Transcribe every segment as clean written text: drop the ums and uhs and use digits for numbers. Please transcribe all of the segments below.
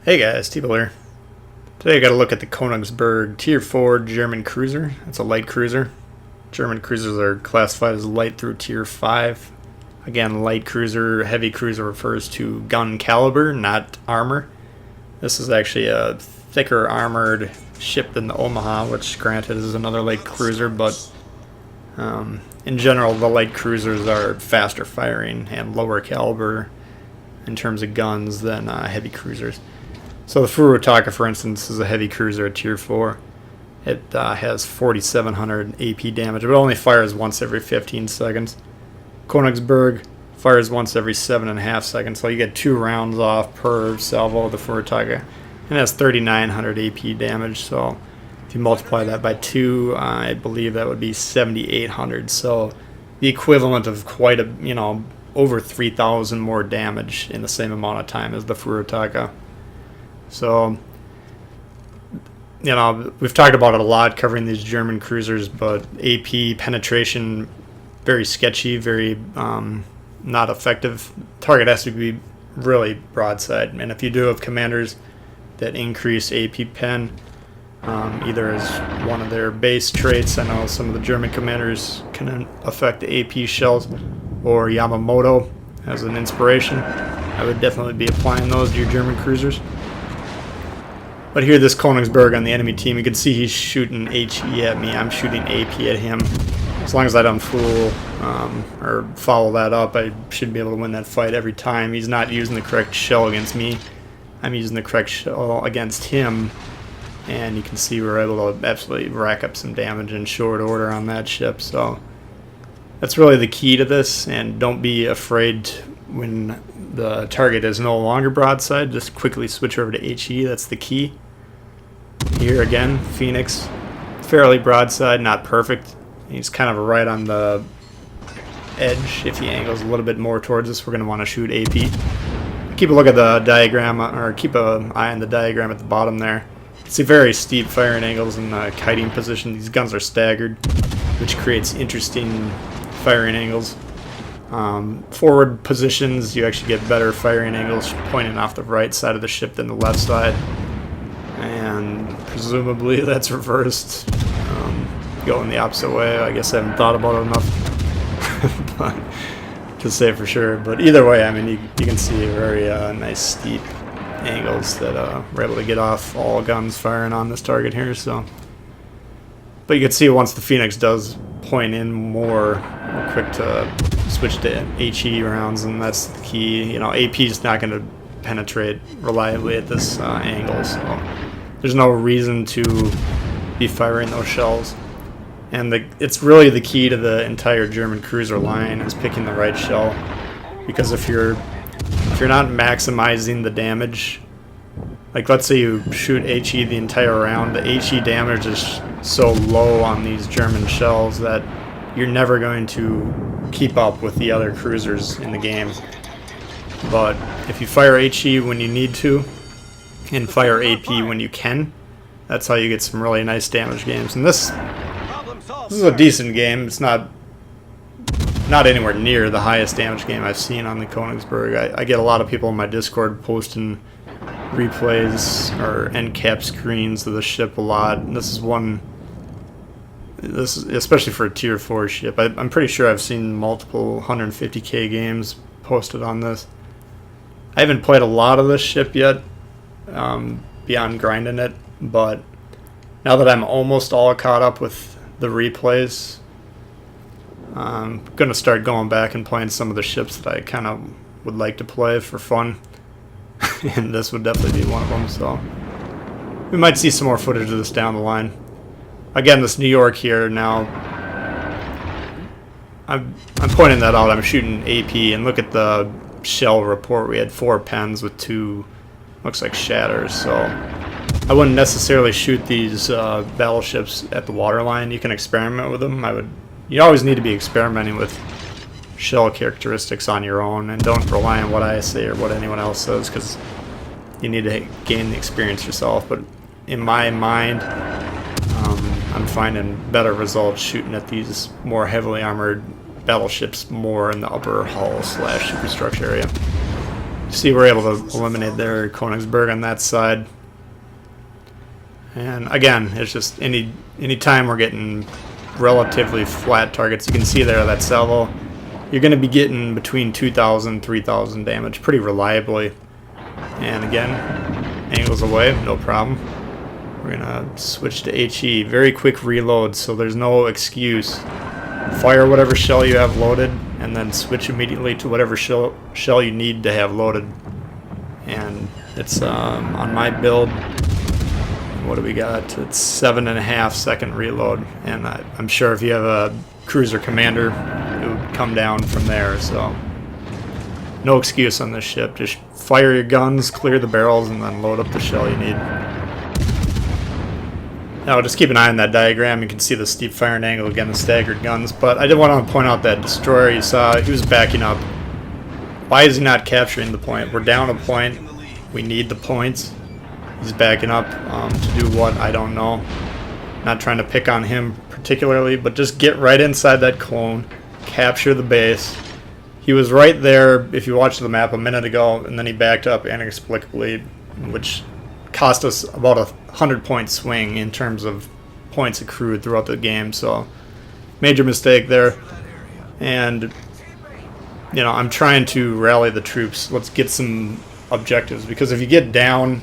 Hey guys, T-Bill here. Today I got to look at the Konigsberg Tier 4 German Cruiser. It's a light cruiser. German cruisers are classified as light through Tier 5. Again, light cruiser, heavy cruiser refers to gun caliber, not armor. This is actually a thicker armored ship than the Omaha, which granted is another light cruiser, but in general the light cruisers are faster firing and lower caliber in terms of guns than heavy cruisers. So the Furutaka, for instance, is a heavy cruiser at Tier 4. It has 4,700 AP damage, but it only fires once every 15 seconds. Konigsberg fires once every 7.5 seconds, so you get 2 rounds off per salvo of the Furutaka. And it has 3,900 AP damage, so if you multiply that by 2, I believe that would be 7,800. So the equivalent of quite a, over 3,000 more damage in the same amount of time as the Furutaka. So, we've talked about it a lot covering these German cruisers, but AP penetration, very sketchy, very not effective. Target has to be really broadside, and if you do have commanders that increase AP pen, either as one of their base traits, I know some of the German commanders can affect the AP shells, or Yamamoto as an inspiration, I would definitely be applying those to your German cruisers. But here, this Konigsberg on the enemy team, you can see he's shooting HE at me. I'm shooting AP at him. As long as I don't fool or follow that up, I should be able to win that fight every time. He's not using the correct shell against me. I'm using the correct shell against him. And you can see we're able to absolutely rack up some damage in short order on that ship. So that's really the key to this. And don't be afraid when the target is no longer broadside. Just quickly switch over to HE. That's the key. Here again, Phoenix, fairly broadside, not perfect. He's kind of right on the edge. If he angles a little bit more towards us, we're going to want to shoot AP. Keep a look at the diagram, or keep an eye on the diagram at the bottom there. See very steep firing angles in the kiting position. These guns are staggered, which creates interesting firing angles. Forward positions, you actually get better firing angles pointing off the right side of the ship than the left side. And presumably that's reversed, going the opposite way. I guess I haven't thought about it enough but, to say for sure. But either way, I mean, you can see very nice steep angles that we're able to get off all guns firing on this target here. So, but you can see once the Phoenix does point in more, we're quick to switch to HE rounds, and that's the key. AP is not going to penetrate reliably at this angle, so there's no reason to be firing those shells. And it's really the key to the entire German cruiser line is picking the right shell, because if you're not maximizing the damage, like let's say you shoot HE the entire round, the HE damage is so low on these German shells that you're never going to keep up with the other cruisers in the game. But if you fire HE when you need to and fire AP when you can, that's how you get some really nice damage games. And this is a decent game. It's not anywhere near the highest damage game I've seen on the Konigsberg. I get a lot of people in my Discord posting replays or end cap screens of the ship a lot. And this is one. This is especially for a Tier 4 ship. I'm pretty sure I've seen multiple 150k games posted on this. I haven't played a lot of this ship yet, beyond grinding it, but now that I'm almost all caught up with the replays, I'm going to start going back and playing some of the ships that I kind of would like to play for fun, and this would definitely be one of them, so we might see some more footage of this down the line. Again, this New York here now, I'm pointing that out. I'm shooting AP, and look at the shell report. We had 4 pens with 2, looks like shatters. So I wouldn't necessarily shoot these battleships at the waterline. You can experiment with them. You always need to be experimenting with shell characteristics on your own, and don't rely on what I say or what anyone else says, because you need to gain the experience yourself. But in my mind, I'm finding better results shooting at these more heavily armored battleships more in the upper hull / superstructure area. See, we're able to eliminate their Konigsberg on that side. And again, it's just any time we're getting relatively flat targets, you can see there that salvo, you're going to be getting between 2,000 3,000 damage pretty reliably. And again, angles away, no problem. We're going to switch to HE. Very quick reload, so there's no excuse. Fire whatever shell you have loaded, and then switch immediately to whatever shell you need to have loaded. And it's on my build, what do we got? It's 7.5 second reload, and I'm sure if you have a cruiser commander, it would come down from there. So no excuse on this ship. Just fire your guns, clear the barrels, and then load up the shell you need. Now just keep an eye on that diagram. You can see the steep firing angle, again the staggered guns. But I did want to point out that destroyer you saw, he was backing up. Why is he not capturing the point? We're down a point. We need the points. He's backing up to do what? I don't know. Not trying to pick on him particularly, but just get right inside that clone, capture the base. He was right there, if you watched the map a minute ago, and then he backed up inexplicably, which cost us about 100-point swing in terms of points accrued throughout the game. So major mistake there. And you know, I'm trying to rally the troops. Let's get some objectives, because if you get down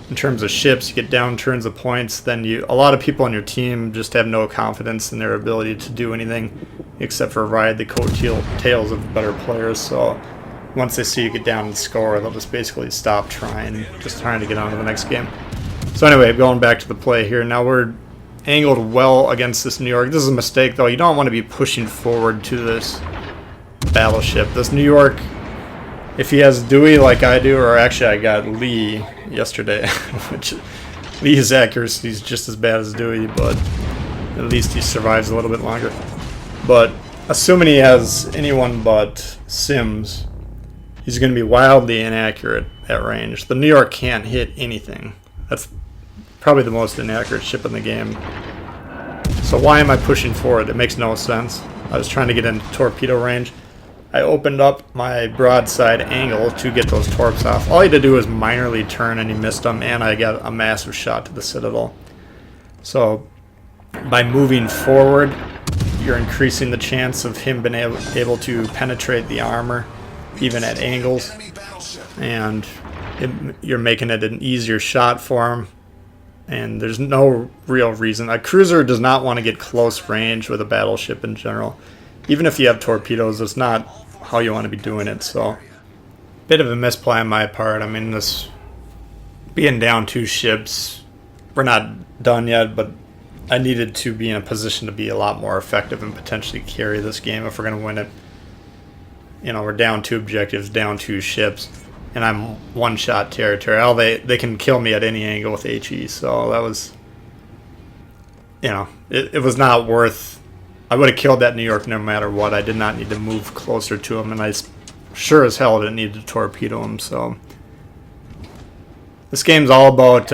in terms of ships, you get down in terms of points, then a lot of people on your team just have no confidence in their ability to do anything except for ride the coattails of better players. So once they see you get down and score, they'll just basically stop trying, just trying to get on to the next game. So anyway, going back to the play here, now we're angled well against this New York. This is a mistake though. You don't want to be pushing forward to this battleship. This New York, if he has Dewey like I do, or actually I got Lee yesterday, which Lee's accuracy is just as bad as Dewey, but at least he survives a little bit longer. But assuming he has anyone but Sims, he's going to be wildly inaccurate at range. The New York can't hit anything. That's probably the most inaccurate ship in the game. So why am I pushing forward? It makes no sense. I was trying to get into torpedo range. I opened up my broadside angle to get those torps off. All I had to do was minorly turn and he missed them, and I got a massive shot to the Citadel. So by moving forward, you're increasing the chance of him being able to penetrate the armor, even at angles, and you're making it an easier shot for him. And there's no real reason. A cruiser does not want to get close range with a battleship in general. Even if you have torpedoes, it's not how you want to be doing it. So, bit of a misplay on my part. I mean, this being down 2 ships, we're not done yet, but I needed to be in a position to be a lot more effective and potentially carry this game if we're going to win it. You know, we're down 2 objectives, down 2 ships, and I'm one-shot territory. They can kill me at any angle with HE, so that was, you know, it was not worth. I would have killed that New York no matter what. I did not need to move closer to him, and I sure as hell didn't need to torpedo him. So this game's all about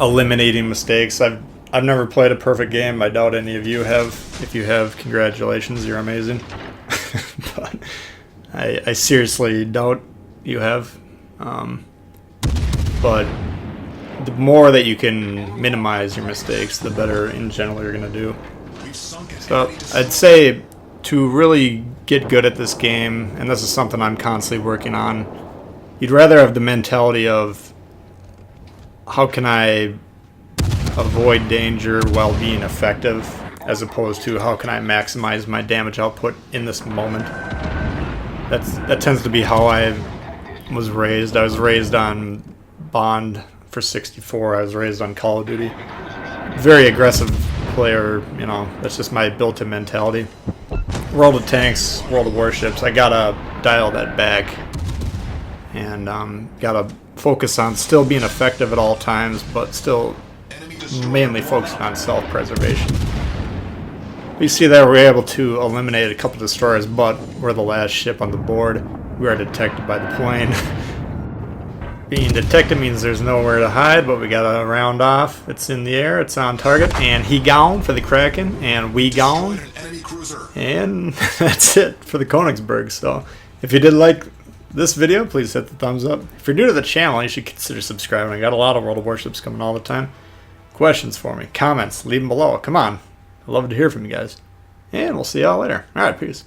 eliminating mistakes. I've never played a perfect game. I doubt any of you have. If you have, congratulations, you're amazing. But I seriously doubt you have. But the more that you can minimize your mistakes, the better in general you're going to do. So I'd say to really get good at this game, and this is something I'm constantly working on, you'd rather have the mentality of how can I avoid danger while being effective, as opposed to how can I maximize my damage output in this moment. That tends to be how I was raised. I was raised on Bond for 64. I was raised on Call of Duty. Very aggressive player, you know, that's just my built-in mentality. World of Tanks, World of Warships, I gotta dial that back and gotta focus on still being effective at all times, but still mainly focusing on self-preservation. You see there we're able to eliminate a couple destroyers, but we're the last ship on the board. We are detected by the plane. Being detected means there's nowhere to hide, but we gotta round off. It's in the air, it's on target, and he gone for the Kraken, and we gone. And that's it for the Konigsberg. So if you did like this video, please hit the thumbs up. If you're new to the channel, you should consider subscribing. I got a lot of World of Warships coming all the time. Questions for me, comments, leave them below. Come on. I'd love to hear from you guys. And we'll see y'all later. Alright, peace.